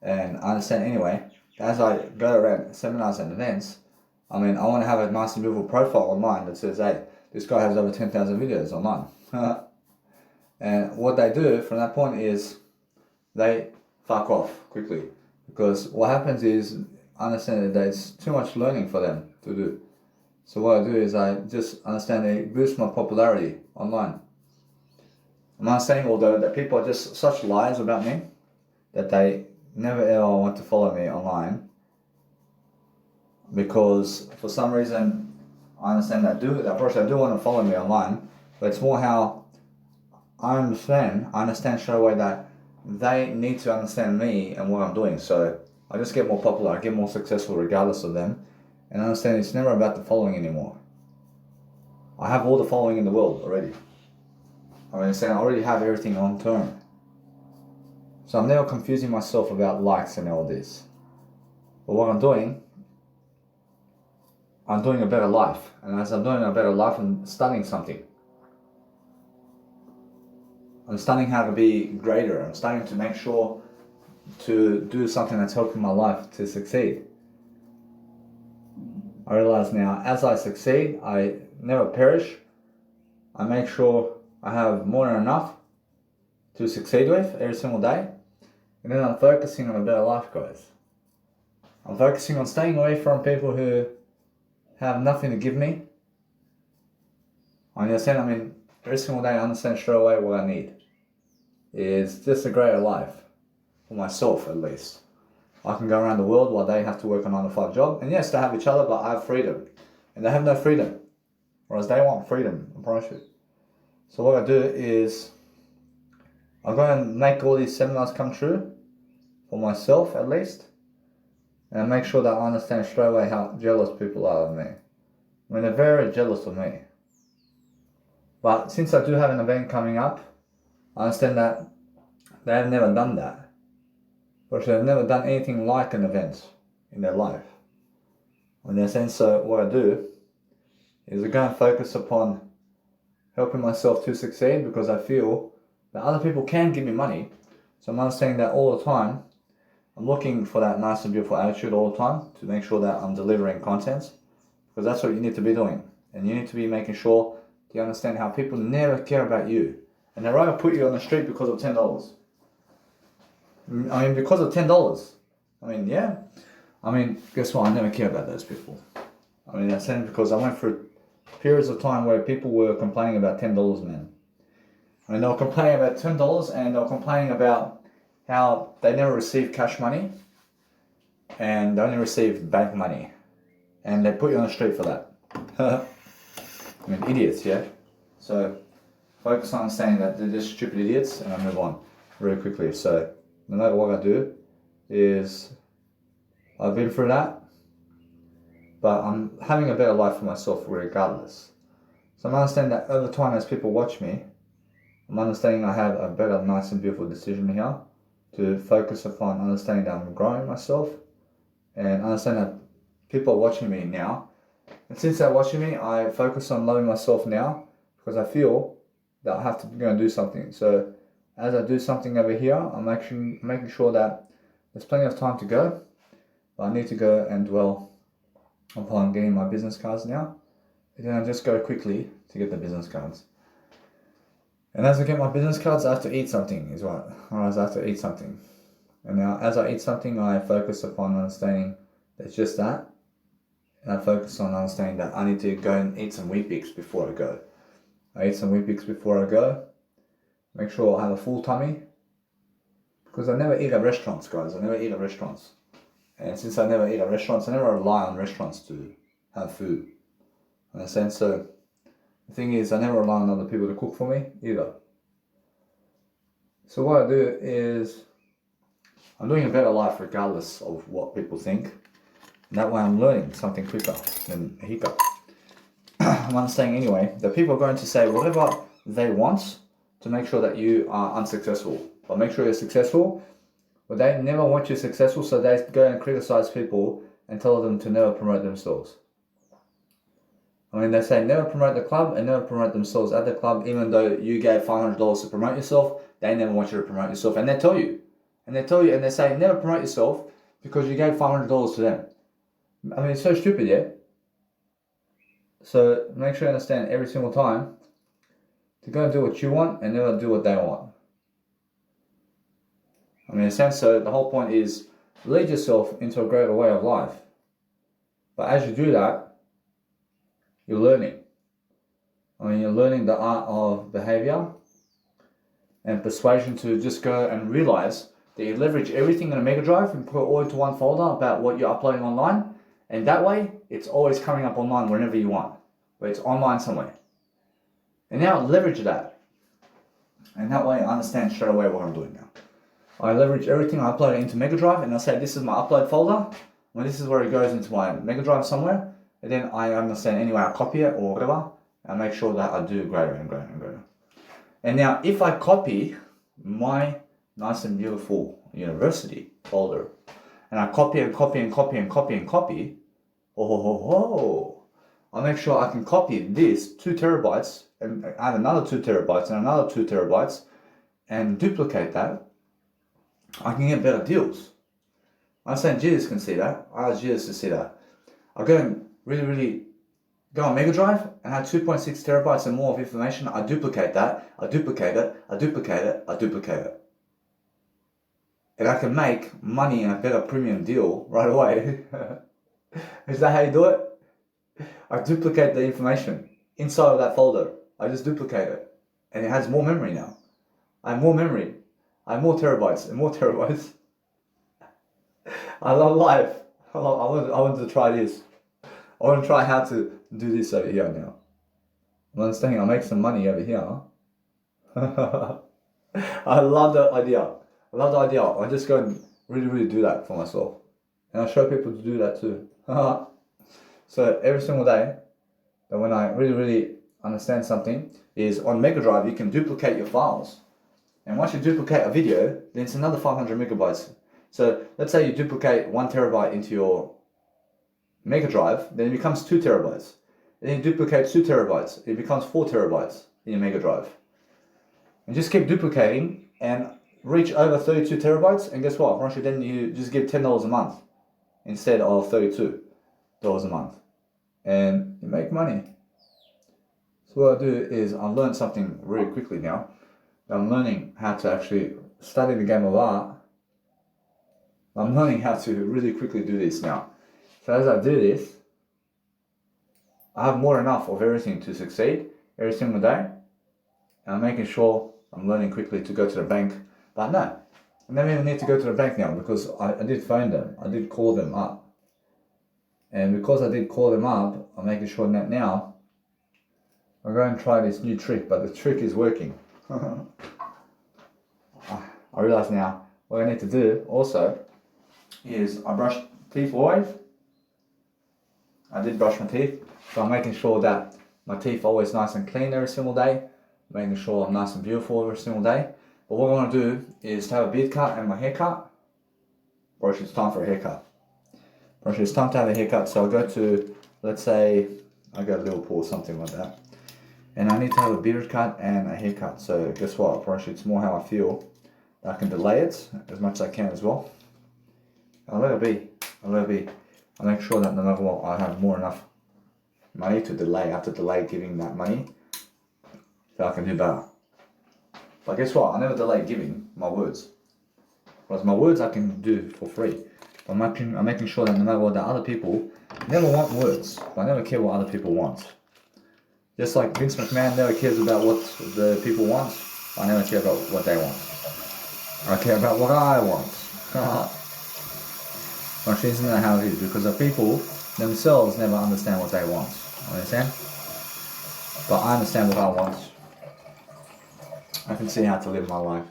And I understand anyway, as I go around seminars and events, I mean, I want to have a nice and beautiful profile online that says, hey, this guy has over 10,000 videos online. And what they do from that point is they fuck off quickly. Because what happens is, I understand that there's too much learning for them to do. So what I do is I just understand they boost my popularity online. I'm not saying, although, that people are just such liars about me that they never ever want to follow me online, because for some reason I understand that of course I do want to follow me online, but it's more how I understand straight away that they need to understand me and what I'm doing. So I just get more popular, I get more successful regardless of them, and I understand it's never about the following anymore. I have all the following in the world already. I understand I already have everything on turn. So I'm never confusing myself about likes and all this. But what I'm doing a better life. And as I'm doing a better life, I'm studying something. I'm studying how to be greater. I'm starting to make sure to do something that's helping my life to succeed. I realize now, as I succeed, I never perish. I make sure I have more than enough to succeed with every single day. And then I'm focusing on a better life, guys. I'm focusing on staying away from people who have nothing to give me. I understand, every single day I understand straight away what I need is just a greater life, for myself at least. I can go around the world while they have to work a 9-to-5 job. And yes, they have each other, but I have freedom. And they have no freedom. Whereas they want freedom, I promise you. So what I do is, I go and make all these seminars come true, for myself at least. And I make sure that I understand straight away how jealous people are of me. They're very jealous of me. But since I do have an event coming up, I understand that they have never done that. Or they've never done anything like an event in their life. In that sense, so what I do is I go and focus upon helping myself to succeed, because I feel that other people can give me money. So I'm understanding that all the time. I'm looking for that nice and beautiful attitude all the time to make sure that I'm delivering content, because that's what you need to be doing. And you need to be making sure you understand how people never care about you. And they'd rather put you on the street because of $10. Because of $10. Guess what? I never care about those people. That's because I went through periods of time where people were complaining about $10, man. They were complaining about $10, and they were complaining about how they never received cash money and they only received bank money. And they put you on the street for that. Idiots, yeah? So, focus on understanding that they're just stupid idiots, and I move on very quickly. So, no matter what I do, is I've been through that, but I'm having a better life for myself regardless. So I'm understanding that over time, as people watch me, I'm understanding I have a better, nice and beautiful decision here to focus upon understanding that I'm growing myself, and understand that people are watching me now. And since they're watching me, I focus on loving myself now, because I feel that I have to go and do something. So as I do something over here, I'm actually making sure that there's plenty of time to go, but I need to go and dwell upon getting my business cards now. And then I just go quickly to get the business cards. And as I get my business cards, I have to eat something as well. I have to eat something. And now as I eat something, I focus upon understanding that it's just that. And I focus on understanding that I need to go and eat some Weet-Bix before I go. I eat some Weet-Bix before I go. Make sure I have a full tummy. Because I never eat at restaurants, guys. I never eat at restaurants. And since I never eat at restaurants, I never rely on restaurants to have food. Understand? So the thing is, I never rely on other people to cook for me either. So what I do is, I'm doing a better life regardless of what people think. And that way I'm learning something quicker than a hiccup. I'm understanding anyway that people are going to say whatever they want to make sure that you are unsuccessful. But make sure you're successful. But they never want you successful, so they go and criticize people and tell them to never promote themselves. They say never promote the club and never promote themselves at the club, even though you gave $500 to promote yourself. They never want you to promote yourself, and they tell you. And they say never promote yourself because you gave $500 to them. It's so stupid, yeah? So make sure you understand every single time to go and do what you want and never do what they want. In a sense, so the whole point is lead yourself into a greater way of life. But as you do that, you're learning. You're learning the art of behavior and persuasion to just go and realize that you leverage everything in a Mega Drive and put it all into one folder about what you're uploading online. And that way, it's always coming up online whenever you want. But it's online somewhere. And now leverage that. And that way I understand straight away what I'm doing now. I leverage everything, I upload it into Mega Drive, and I say this is my upload folder. This is where it goes into my Mega Drive somewhere. And then I understand anyway, I copy it or whatever. And make sure that I do greater and greater and greater. And now if I copy my nice and beautiful university folder, and I copy and copy and copy and copy and copy, I make sure I can copy this 2 terabytes and add another 2 terabytes and another 2 terabytes and duplicate that. I can get better deals. I'm saying Jesus can see that. I ask Jesus to see that. I go and really go on Mega Drive and have 2.6 terabytes and more of information, I duplicate that, I duplicate it, I duplicate it, I duplicate it. And I can make money in a better premium deal right away. Is that how you do it? I duplicate the information inside of that folder. I just duplicate it. And it has more memory now. I have more memory. I have more terabytes and more terabytes. I love life. I want to try this. I want to try how to do this over here now. I'm understanding I'll make some money over here. I love the idea. I love the idea. I just go and really do that for myself. And I show people to do that too. So every single day, that when I really understand something, is on Mega Drive you can duplicate your files. And once you duplicate a video, then it's another 500 megabytes. So let's say you duplicate 1 terabyte into your Mega Drive, then it becomes 2 terabytes. And then you duplicate 2 terabytes, it becomes 4 terabytes in your Mega Drive. And just keep duplicating and reach over 32 terabytes, and guess what? Then you just give $10 a month instead of $32 a month. And you make money. So what I do is I learn something really quickly now. I'm learning how to actually study the game of art. I'm learning how to really quickly do this now. So as I do this, I have more than enough of everything to succeed every single day. And I'm making sure I'm learning quickly to go to the bank. But no, I don't even need to go to the bank now because I did phone them. I did call them up. And because I did call them up, I'm making sure that now I'm going to try this new trick, but the trick is working. I realize now what I need to do also is I brush teeth always. I did brush my teeth, so I'm making sure that my teeth are always nice and clean every single day, making sure I'm nice and beautiful every single day. But what I want to do is to have a beard cut and my haircut. Brush, it's time for a haircut. Brush, it's time to have a haircut, so I'll go to, let's say, I go to Liverpool or something like that. And I need to have a beard cut and a haircut. So guess what? Brush, it's more how I feel. I can delay it as much as I can as well. I'll let it be. I'll let it be. I'll make sure that no matter what, I have more enough money to delay. I have to delay giving that money so I can do better. But guess what? I never delay giving my words. Because my words I can do for free. I'm making sure that no matter what, the other people never want words. But I never care what other people want. Just like Vince McMahon never cares about what the people want, I never care about what they want. I care about what I want. Actually, isn't that how it is? Because the people themselves never understand what they want. Understand? But I understand what I want. I can see how to live my life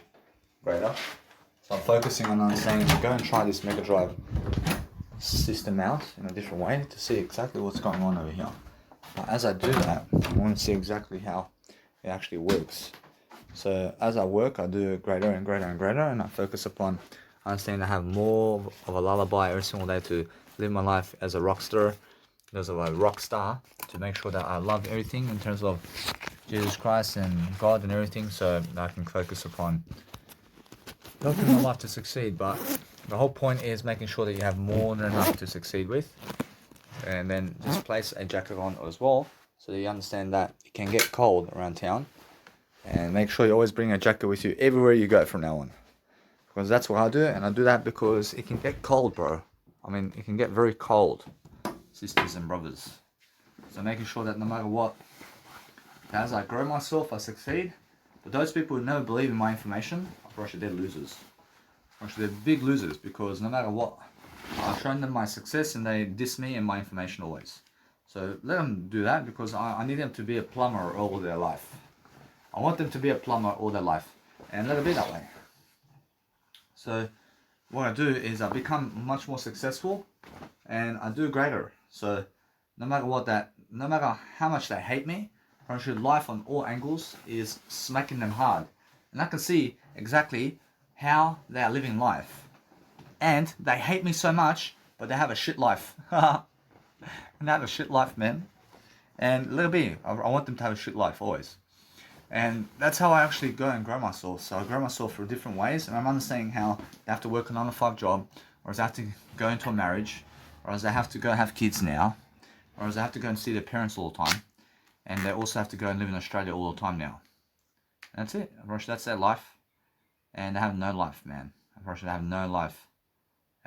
better. So I'm focusing on understanding to go and try this Mega Drive system out in a different way to see exactly what's going on over here. But as I do that, I want to see exactly how it actually works. So as I work, I do it greater and greater and greater, and I focus upon understanding I have more of a lullaby every single day to live my life as a rock star, as a rock star, to make sure that I love everything in terms of Jesus Christ and God and everything, so I can focus upon helping my life to succeed. But the whole point is making sure that you have more than enough to succeed with. And then just place a jacket on as well, so that you understand that it can get cold around town. And make sure you always bring a jacket with you everywhere you go from now on. Because that's what I do, and I do that because it can get cold, bro. I mean, it can get very cold, sisters and brothers. So making sure that no matter what, as I grow myself, I succeed. But those people who never believe in my information, Russia, they're losers. Actually, they're big losers, because no matter what, I've shown them my success and they diss me and my information always. So let them do that, because I need them to be a plumber all their life. I want them to be a plumber all their life, and let it be that way. So what I do is I become much more successful and I do greater. So no matter what, no matter how much they hate me, actually life on all angles is smacking them hard. And I can see exactly how they are living life. And they hate me so much, but they have a shit life. And they have a shit life, man. And let it be. I want them to have a shit life always. And that's how I actually go and grow myself. So I grow myself through different ways, and I'm understanding how they have to work a 9-to-5 job, or as I have to go into a marriage, or as I have to go have kids now, Whereas they have to go and see their parents all the time. And they also have to go and live in Australia all the time now. And that's it. That's their life. And they have no life, man. Unfortunately, they have no life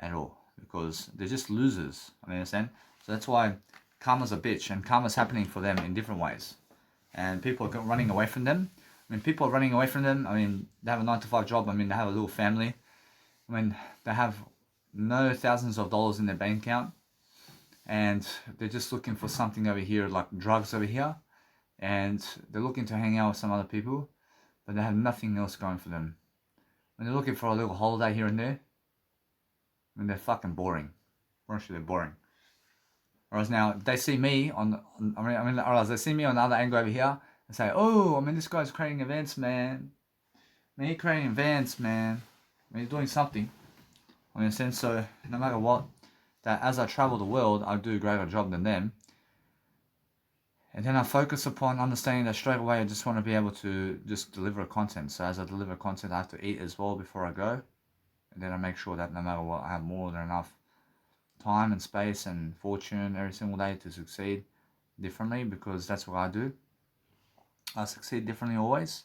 at all. Because they're just losers. I mean, understand? So that's why karma's a bitch. And karma's happening for them in different ways. And people are running away from them. I mean, people are running away from them. I mean, they have a 9-to-5 job. I mean, they have a little family. I mean, they have no thousands of dollars in their bank account. And they're just looking for something over here, like drugs over here. And they're looking to hang out with some other people. But they have nothing else going for them. When they're looking for a little holiday here and there, I mean, they're fucking boring. Honestly, they're boring. Whereas now, they see me whereas they see me on the other angle over here and say, oh, I mean, this guy's creating events, man. I mean, he's creating events, man. I mean, he's doing something. I mean, in a sense, so no matter what, that as I travel the world, I do a greater job than them. And then I focus upon understanding that straight away I just want to be able to just deliver content. So as I deliver content, I have to eat as well before I go. And then I make sure that no matter what, I have more than enough time and space and fortune every single day to succeed differently, because that's what I do. I succeed differently always.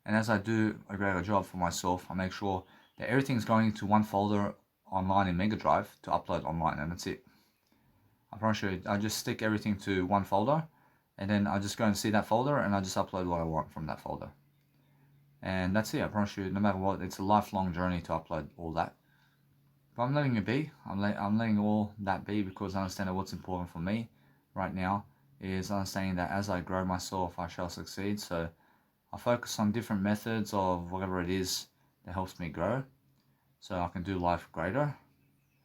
And as I do a greater job for myself, I make sure that everything's going into one folder online in Mega Drive to upload online, and that's it. I promise you, I just stick everything to one folder, and then I just go and see that folder, and I just upload what I want from that folder. And that's it. I promise you, no matter what, it's a lifelong journey to upload all that. But I'm letting it be. I'm letting all that be, because I understand that what's important for me right now is understanding that as I grow myself, I shall succeed. So I focus on different methods of whatever it is that helps me grow, so I can do life greater. And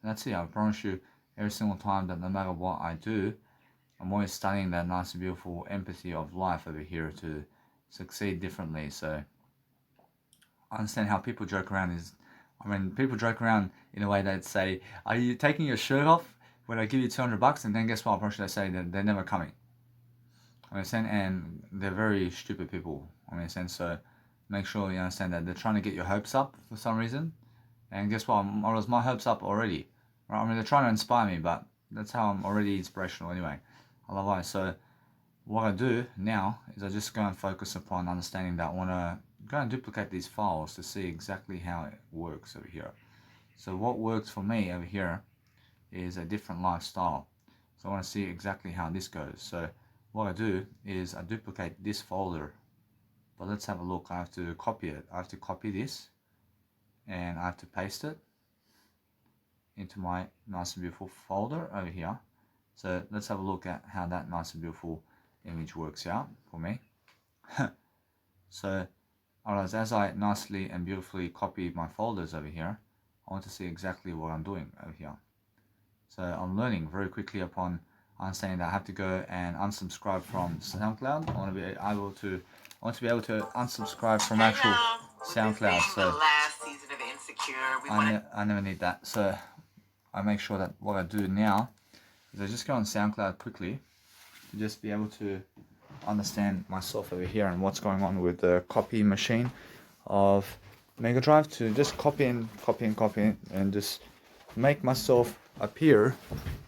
that's it. I promise you, every single time, that no matter what I do, I'm always studying that nice and beautiful empathy of life over here to succeed differently. So I understand how people joke around people joke around in a way that say, are you taking your shirt off when I give you $200? And then guess what? Probably they say that they're never coming. I understand, and they're very stupid people. I understand, so make sure you understand that they're trying to get your hopes up for some reason. And guess what? My hopes up already. Right? I mean, they're trying to inspire me, but that's how I'm already inspirational anyway. I love life. So what I do now is I just go and focus upon understanding that I want to go and duplicate these files to see exactly how it works over here. So what works for me over here is a different lifestyle. So I want to see exactly how this goes. So what I do is I duplicate this folder. But let's have a look. I have to copy it. I have to copy this, and I have to paste it into my nice and beautiful folder over here. So let's have a look at how that nice and beautiful image works out for me. So as I nicely and beautifully copy my folders over here, I want to see exactly what I'm doing over here. So I'm learning very quickly upon understanding that I have to go and unsubscribe from SoundCloud. I want to be able to unsubscribe from actual SoundCloud. So I never need that. So I make sure that what I do now is I just go on SoundCloud quickly to just be able to understand myself over here and what's going on with the copy machine of Mega Drive, to just copy and just make myself appear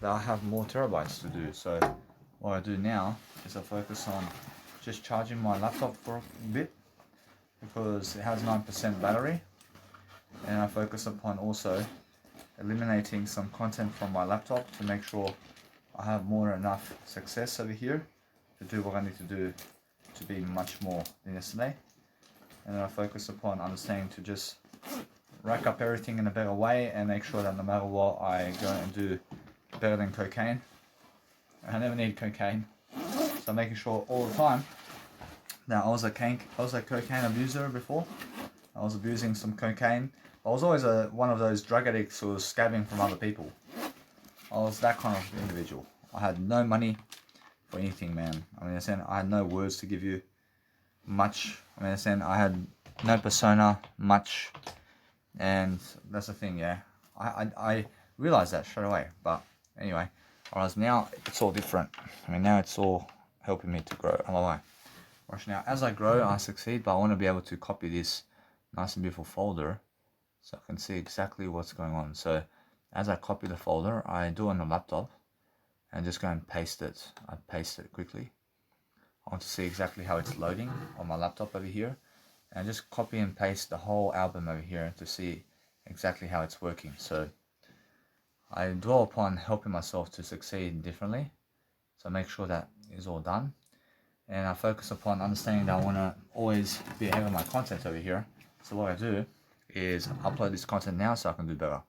that I have more terabytes to do. So what I do now is I focus on just charging my laptop for a bit, because it has 9% battery, and I focus upon also eliminating some content from my laptop to make sure I have more than enough success over here to do what I need to do to be much more than yesterday. And then I focus upon understanding to just rack up everything in a better way and make sure that no matter what, I go and do better than cocaine. I never need cocaine, so I'm making sure all the time. Now I was a cocaine abuser before. I was abusing some cocaine. I was always one of those drug addicts who was scabbing from other people. I was that kind of individual. I had no money for anything, man. I mean, I had no words to give you much. I mean, I had no persona much, and that's the thing, yeah. I realized that straight away, but anyway, whereas now it's all different. I mean, now it's all helping me to grow. Whereas now, as I grow, I succeed, but I want to be able to copy this nice and beautiful folder so I can see exactly what's going on. So as I copy the folder, I do on the laptop, and just go and paste it. I paste it quickly. I want to see exactly how it's loading on my laptop over here, and just copy and paste the whole album over here to see exactly how it's working. So I dwell upon helping myself to succeed differently, so make sure that is all done, and I focus upon understanding that I want to always be ahead of my content over here. So what I do is upload this content now so I can do better.